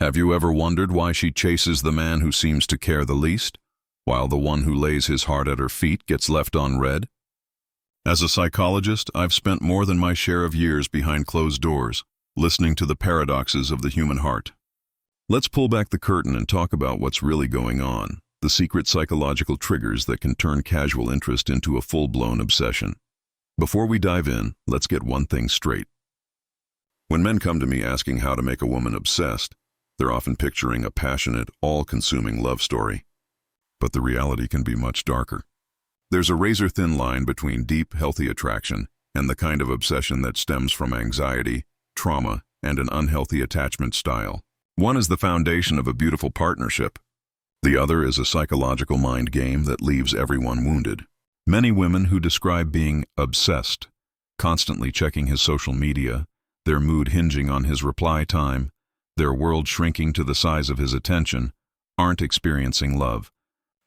Have you ever wondered why she chases the man who seems to care the least, while the one who lays his heart at her feet gets left unread? As a psychologist, I've spent more than my share of years behind closed doors, listening to the paradoxes of the human heart. Let's pull back the curtain and talk about what's really going on, the secret psychological triggers that can turn casual interest into a full-blown obsession. Before we dive in, let's get one thing straight. When men come to me asking how to make a woman obsessed, they're often picturing a passionate, all-consuming love story. But the reality can be much darker. There's a razor-thin line between deep, healthy attraction and the kind of obsession that stems from anxiety, trauma, and an unhealthy attachment style. One is the foundation of a beautiful partnership. The other is a psychological mind game that leaves everyone wounded. Many women who describe being obsessed, constantly checking his social media, their mood hinging on his reply time, their world shrinking to the size of his attention, aren't experiencing love.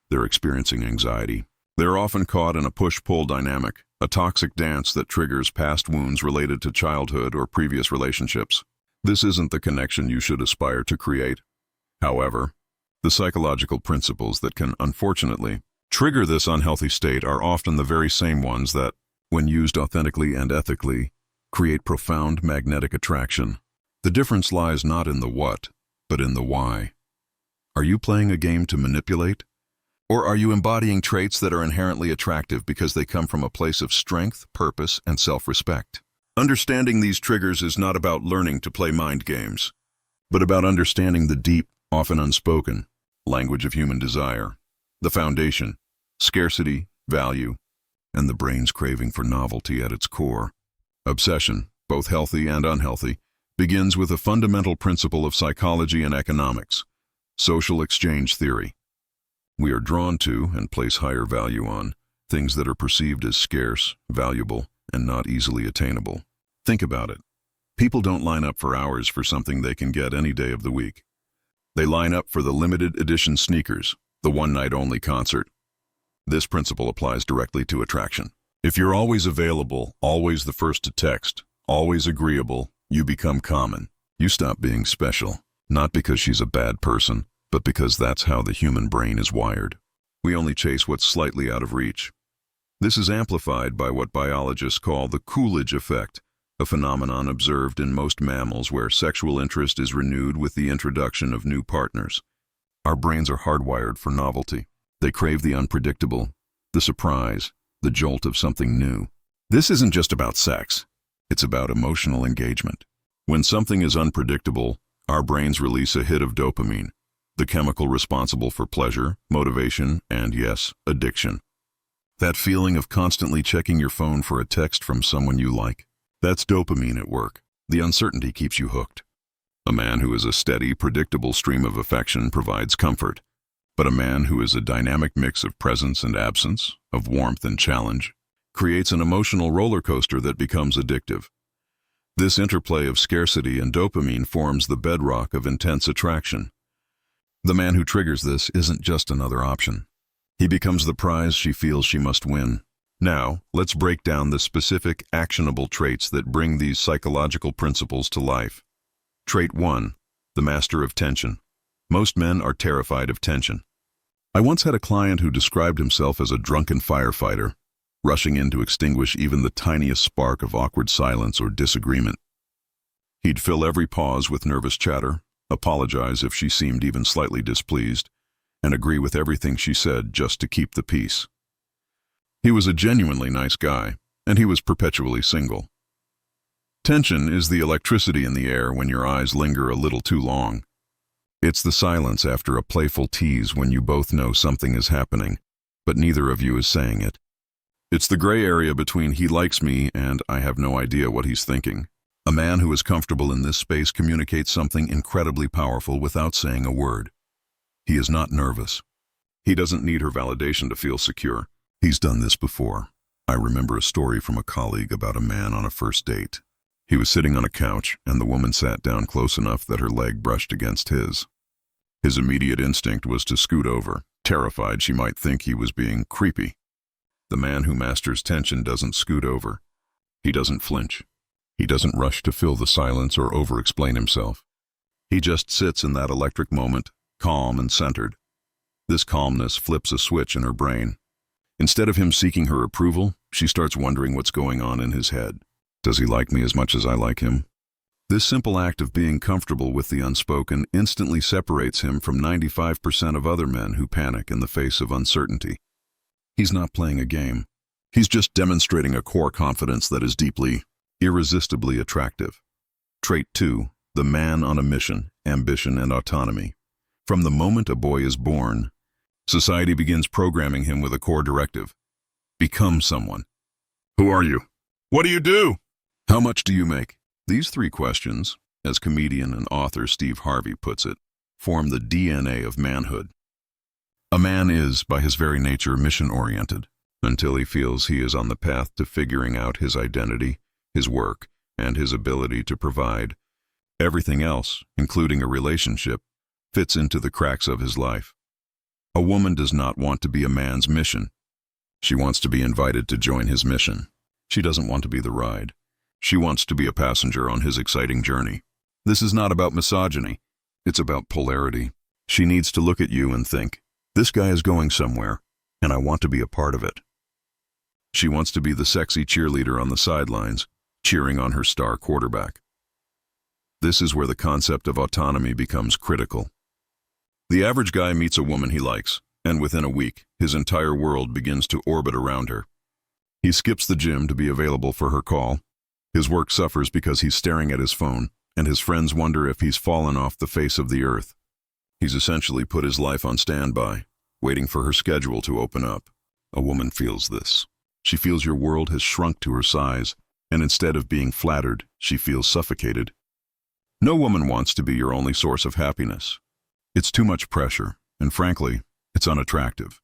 They're experiencing anxiety. They're often caught in a push-pull dynamic, a toxic dance that triggers past wounds related to childhood or previous relationships. This isn't the connection you should aspire to create. However, the psychological principles that can, unfortunately, trigger this unhealthy state are often the very same ones that, when used authentically and ethically, create profound magnetic attraction. The difference lies not in the what, but in the why. Are you playing a game to manipulate? Or are you embodying traits that are inherently attractive because they come from a place of strength, purpose, and self-respect? Understanding these triggers is not about learning to play mind games, but about understanding the deep, often unspoken, language of human desire, the foundation, scarcity, value, and the brain's craving for novelty at its core. Obsession, both healthy and unhealthy, begins with a fundamental principle of psychology and economics, social exchange theory. We are drawn to, and place higher value on, things that are perceived as scarce, valuable, and not easily attainable. Think about it. People don't line up for hours for something they can get any day of the week. They line up for the limited edition sneakers, the one-night-only concert. This principle applies directly to attraction. If you're always available, always the first to text, always agreeable, you become common. You stop being special, not because she's a bad person, but because that's how the human brain is wired. We only chase what's slightly out of reach. This is amplified by what biologists call the Coolidge effect, a phenomenon observed in most mammals where sexual interest is renewed with the introduction of new partners. Our brains are hardwired for novelty. They crave the unpredictable, the surprise, the jolt of something new. This isn't just about sex. It's about emotional engagement. When something is unpredictable, our brains release a hit of dopamine, the chemical responsible for pleasure, motivation, and, yes, addiction. That feeling of constantly checking your phone for a text from someone you like, that's dopamine at work. The uncertainty keeps you hooked. A man who is a steady, predictable stream of affection provides comfort, but a man who is a dynamic mix of presence and absence, of warmth and challenge, creates an emotional roller coaster that becomes addictive. This interplay of scarcity and dopamine forms the bedrock of intense attraction. The man who triggers this isn't just another option. He becomes the prize she feels she must win. Now, let's break down the specific, actionable traits that bring these psychological principles to life. Trait 1, the master of tension. Most men are terrified of tension. I once had a client who described himself as a drunken firefighter, rushing in to extinguish even the tiniest spark of awkward silence or disagreement. He'd fill every pause with nervous chatter, apologize if she seemed even slightly displeased, and agree with everything she said just to keep the peace. He was a genuinely nice guy, and he was perpetually single. Tension is the electricity in the air when your eyes linger a little too long. It's the silence after a playful tease when you both know something is happening, but neither of you is saying it. It's the gray area between he likes me and I have no idea what he's thinking. A man who is comfortable in this space communicates something incredibly powerful without saying a word. He is not nervous. He doesn't need her validation to feel secure. He's done this before. I remember a story from a colleague about a man on a first date. He was sitting on a couch, and the woman sat down close enough that her leg brushed against his. His immediate instinct was to scoot over, terrified she might think he was being creepy. The man who masters tension doesn't scoot over. He doesn't flinch. He doesn't rush to fill the silence or over-explain himself. He just sits in that electric moment, calm and centered. This calmness flips a switch in her brain. Instead of him seeking her approval, she starts wondering what's going on in his head. Does he like me as much as I like him? This simple act of being comfortable with the unspoken instantly separates him from 95% of other men who panic in the face of uncertainty. He's not playing a game. He's just demonstrating a core confidence that is deeply, irresistibly attractive. Trait 2, the man on a mission, ambition, and autonomy. From the moment a boy is born, society begins programming him with a core directive. Become someone. Who are you? What do you do? How much do you make? These 3 questions, as comedian and author Steve Harvey puts it, form the DNA of manhood. A man is, by his very nature, mission-oriented, until he feels he is on the path to figuring out his identity, his work, and his ability to provide. Everything else, including a relationship, fits into the cracks of his life. A woman does not want to be a man's mission. She wants to be invited to join his mission. She doesn't want to be the ride. She wants to be a passenger on his exciting journey. This is not about misogyny. It's about polarity. She needs to look at you and think, this guy is going somewhere, and I want to be a part of it. She wants to be the sexy cheerleader on the sidelines, cheering on her star quarterback. This is where the concept of autonomy becomes critical. The average guy meets a woman he likes, and within a week, his entire world begins to orbit around her. He skips the gym to be available for her call. His work suffers because he's staring at his phone, and his friends wonder if he's fallen off the face of the earth. He's essentially put his life on standby, waiting for her schedule to open up. A woman feels this. She feels your world has shrunk to her size, and instead of being flattered, she feels suffocated. No woman wants to be your only source of happiness. It's too much pressure, and frankly, it's unattractive.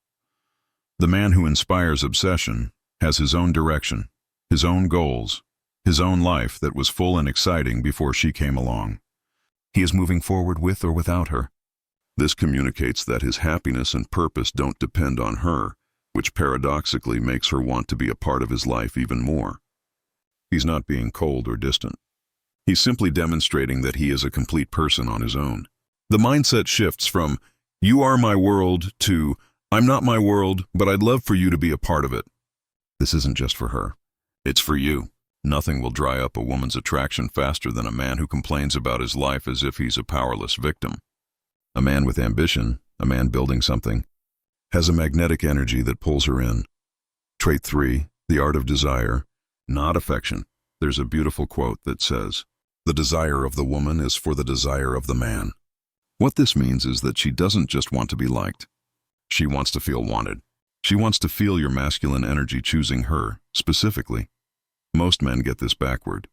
The man who inspires obsession has his own direction, his own goals, his own life that was full and exciting before she came along. He is moving forward with or without her. This communicates that his happiness and purpose don't depend on her, which paradoxically makes her want to be a part of his life even more. He's not being cold or distant. He's simply demonstrating that he is a complete person on his own. The mindset shifts from, you are my world, to, I'm not my world, but I'd love for you to be a part of it. This isn't just for her. It's for you. Nothing will dry up a woman's attraction faster than a man who complains about his life as if he's a powerless victim. A man with ambition, a man building something, has a magnetic energy that pulls her in. Trait 3, the art of desire, not affection. There's a beautiful quote that says, the desire of the woman is for the desire of the man. What this means is that she doesn't just want to be liked. She wants to feel wanted. She wants to feel your masculine energy choosing her, specifically. Most men get this backward.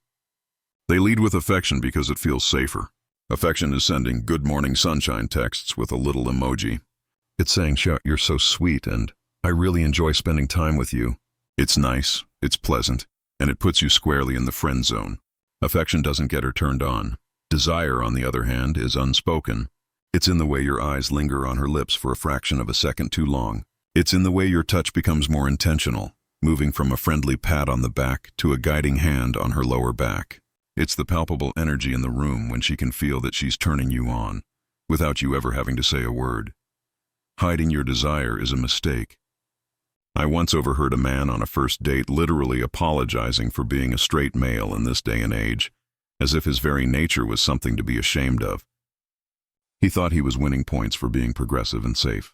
They lead with affection because it feels safer. Affection is sending good morning sunshine texts with a little emoji. It's saying, you're so sweet and I really enjoy spending time with you. It's nice, it's pleasant, and it puts you squarely in the friend zone. Affection doesn't get her turned on. Desire, on the other hand, is unspoken. It's in the way your eyes linger on her lips for a fraction of a second too long. It's in the way your touch becomes more intentional, moving from a friendly pat on the back to a guiding hand on her lower back. It's the palpable energy in the room when she can feel that she's turning you on, without you ever having to say a word. Hiding your desire is a mistake. I once overheard a man on a first date literally apologizing for being a straight male in this day and age, as if his very nature was something to be ashamed of. He thought he was winning points for being progressive and safe.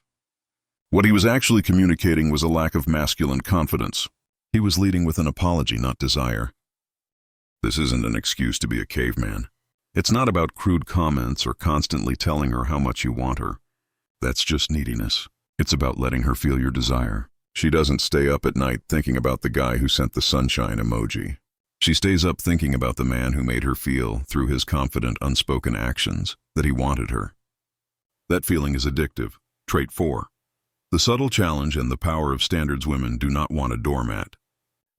What he was actually communicating was a lack of masculine confidence. He was leading with an apology, not desire. This isn't an excuse to be a caveman. It's not about crude comments or constantly telling her how much you want her. That's just neediness. It's about letting her feel your desire. She doesn't stay up at night thinking about the guy who sent the sunshine emoji. She stays up thinking about the man who made her feel, through his confident, unspoken actions, that he wanted her. That feeling is addictive. Trait 4. The subtle challenge and the power of standards. Women do not want a doormat.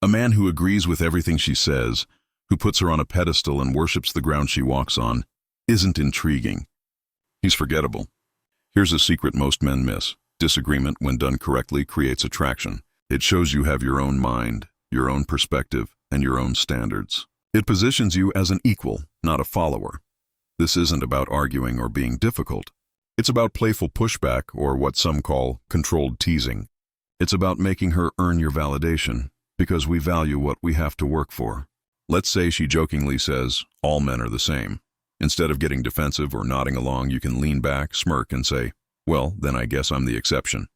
A man who agrees with everything she says, who puts her on a pedestal and worships the ground she walks on, isn't intriguing. He's forgettable. Here's a secret most men miss. Disagreement, when done correctly, creates attraction. It shows you have your own mind, your own perspective, and your own standards. It positions you as an equal, not a follower. This isn't about arguing or being difficult. It's about playful pushback, or what some call controlled teasing. It's about making her earn your validation, because we value what we have to work for. Let's say she jokingly says, "All men are the same." Instead of getting defensive or nodding along, you can lean back, smirk, and say, "Well, then I guess I'm the exception."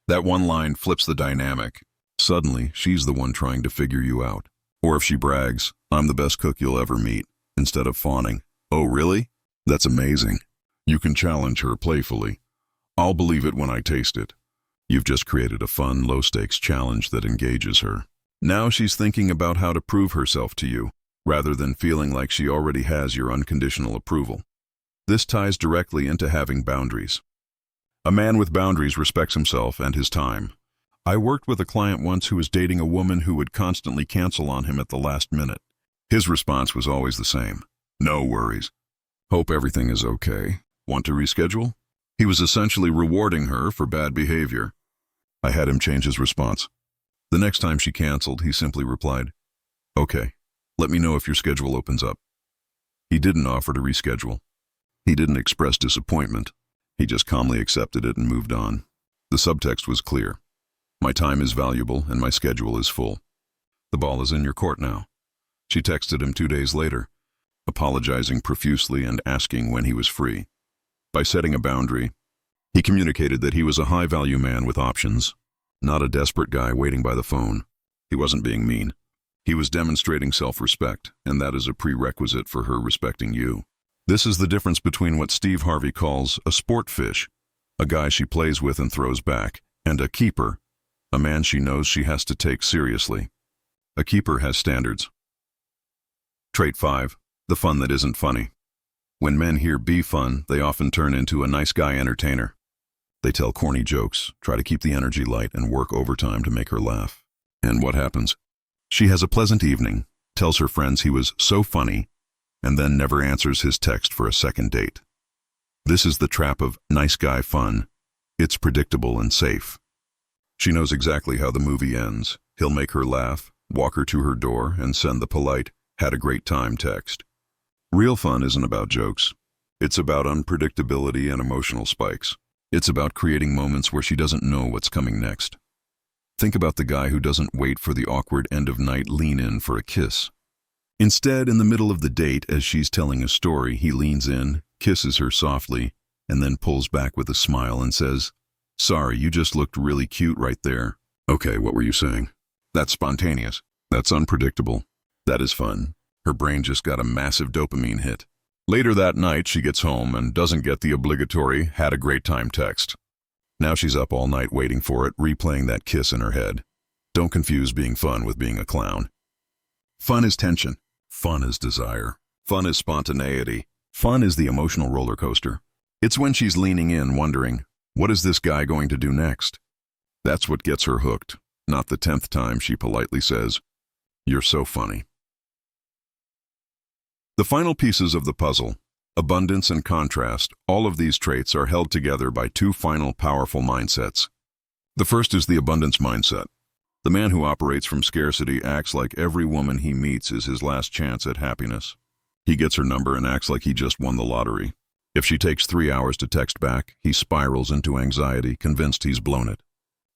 That one line flips the dynamic. Suddenly, she's the one trying to figure you out. Or if she brags, "I'm the best cook you'll ever meet," instead of fawning, "Oh, really? That's amazing." You can challenge her playfully. "I'll believe it when I taste it." You've just created a fun, low-stakes challenge that engages her. Now she's thinking about how to prove herself to you, rather than feeling like she already has your unconditional approval. This ties directly into having boundaries. A man with boundaries respects himself and his time. I worked with a client once who was dating a woman who would constantly cancel on him at the last minute. His response was always the same: "No worries. Hope everything is okay. Want to reschedule?" He was essentially rewarding her for bad behavior. I had him change his response. The next time she canceled, he simply replied, "Okay, let me know if your schedule opens up." He didn't offer to reschedule. He didn't express disappointment. He just calmly accepted it and moved on. The subtext was clear. My time is valuable and my schedule is full. The ball is in your court now. She texted him 2 days later, apologizing profusely and asking when he was free. By setting a boundary, he communicated that he was a high-value man with options, not a desperate guy waiting by the phone. He wasn't being mean. He was demonstrating self-respect, and that is a prerequisite for her respecting you. This is the difference between what Steve Harvey calls a sport fish, a guy she plays with and throws back, and a keeper, a man she knows she has to take seriously. A keeper has standards. Trait 5, the fun that isn't funny. When men hear "be fun," they often turn into a nice guy entertainer. They tell corny jokes, try to keep the energy light, and work overtime to make her laugh. And what happens? She has a pleasant evening, tells her friends he was so funny, and then never answers his text for a second date. This is the trap of nice guy fun. It's predictable and safe. She knows exactly how the movie ends. He'll make her laugh, walk her to her door, and send the polite, "Had a great time" text. Real fun isn't about jokes. It's about unpredictability and emotional spikes. It's about creating moments where she doesn't know what's coming next. Think about the guy who doesn't wait for the awkward end-of-night lean-in for a kiss. Instead, in the middle of the date, as she's telling a story, he leans in, kisses her softly, and then pulls back with a smile and says, "Sorry, you just looked really cute right there." "Okay, what were you saying?" That's spontaneous. That's unpredictable. That is fun. Her brain just got a massive dopamine hit. Later that night, she gets home and doesn't get the obligatory "had a great time" text. Now she's up all night waiting for it, replaying that kiss in her head. Don't confuse being fun with being a clown. Fun is tension. Fun is desire. Fun is spontaneity. Fun is the emotional roller coaster. It's when she's leaning in, wondering, what is this guy going to do next? That's what gets her hooked, not the 10th time she politely says, "You're so funny." The final pieces of the puzzle, abundance and contrast, all of these traits are held together by two final powerful mindsets. The first is the abundance mindset. The man who operates from scarcity acts like every woman he meets is his last chance at happiness. He gets her number and acts like he just won the lottery. If she takes 3 hours to text back, he spirals into anxiety, convinced he's blown it.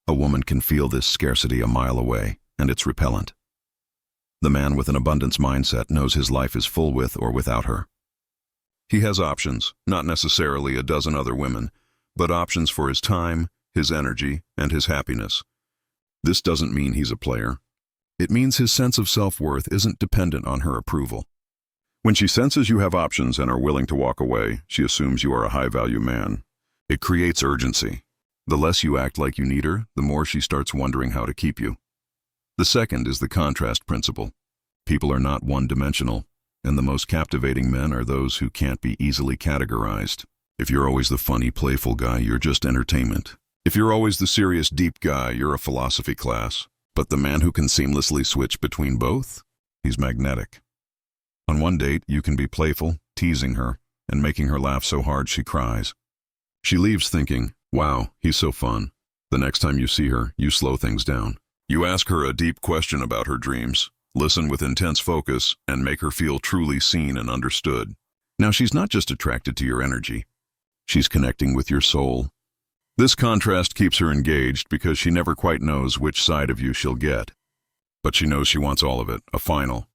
A woman can feel this scarcity a mile away, and it's repellent. The man with an abundance mindset knows his life is full with or without her. He has options, not necessarily a dozen other women, but options for his time, his energy, and his happiness. This doesn't mean he's a player. It means his sense of self-worth isn't dependent on her approval. When she senses you have options and are willing to walk away, she assumes you are a high-value man. It creates urgency. The less you act like you need her, the more she starts wondering how to keep you. The second is the contrast principle. People are not one-dimensional, and the most captivating men are those who can't be easily categorized. If you're always the funny, playful guy, you're just entertainment. If you're always the serious, deep guy, you're a philosophy class. But the man who can seamlessly switch between both? He's magnetic. On one date, you can be playful, teasing her, and making her laugh so hard she cries. She leaves thinking, "Wow, he's so fun." The next time you see her, you slow things down. You ask her a deep question about her dreams, listen with intense focus, and make her feel truly seen and understood. Now, she's not just attracted to your energy. She's connecting with your soul. This contrast keeps her engaged because she never quite knows which side of you she'll get. But she knows she wants all of it, a final.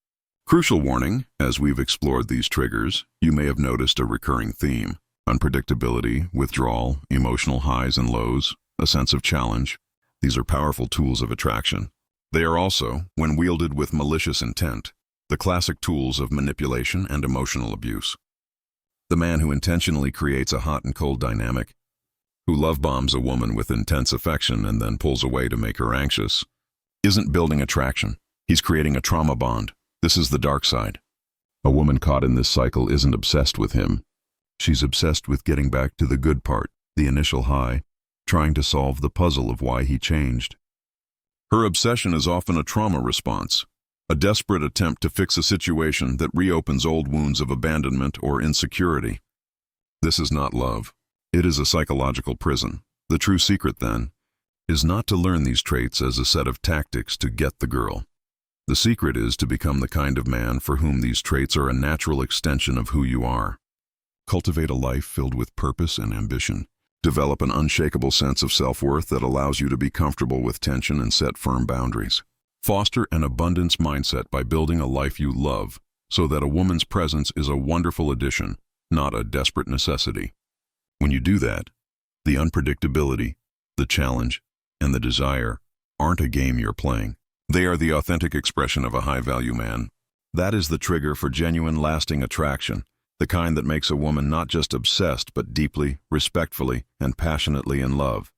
Crucial warning, as we've explored these triggers, you may have noticed a recurring theme: unpredictability, withdrawal, emotional highs and lows, a sense of challenge. These are powerful tools of attraction. They are also, when wielded with malicious intent, the classic tools of manipulation and emotional abuse. The man who intentionally creates a hot and cold dynamic, who love bombs a woman with intense affection and then pulls away to make her anxious, isn't building attraction. He's creating a trauma bond. This is the dark side. A woman caught in this cycle isn't obsessed with him. She's obsessed with getting back to the good part, the initial high, trying to solve the puzzle of why he changed. Her obsession is often a trauma response, a desperate attempt to fix a situation that reopens old wounds of abandonment or insecurity. This is not love. It is a psychological prison. The true secret, then, is not to learn these traits as a set of tactics to get the girl. The secret is to become the kind of man for whom these traits are a natural extension of who you are. Cultivate a life filled with purpose and ambition. Develop an unshakable sense of self-worth that allows you to be comfortable with tension and set firm boundaries. Foster an abundance mindset by building a life you love so that a woman's presence is a wonderful addition, not a desperate necessity. When you do that, the unpredictability, the challenge, and the desire aren't a game you're playing. They are the authentic expression of a high-value man. That is the trigger for genuine, lasting attraction, the kind that makes a woman not just obsessed but deeply, respectfully, and passionately in love.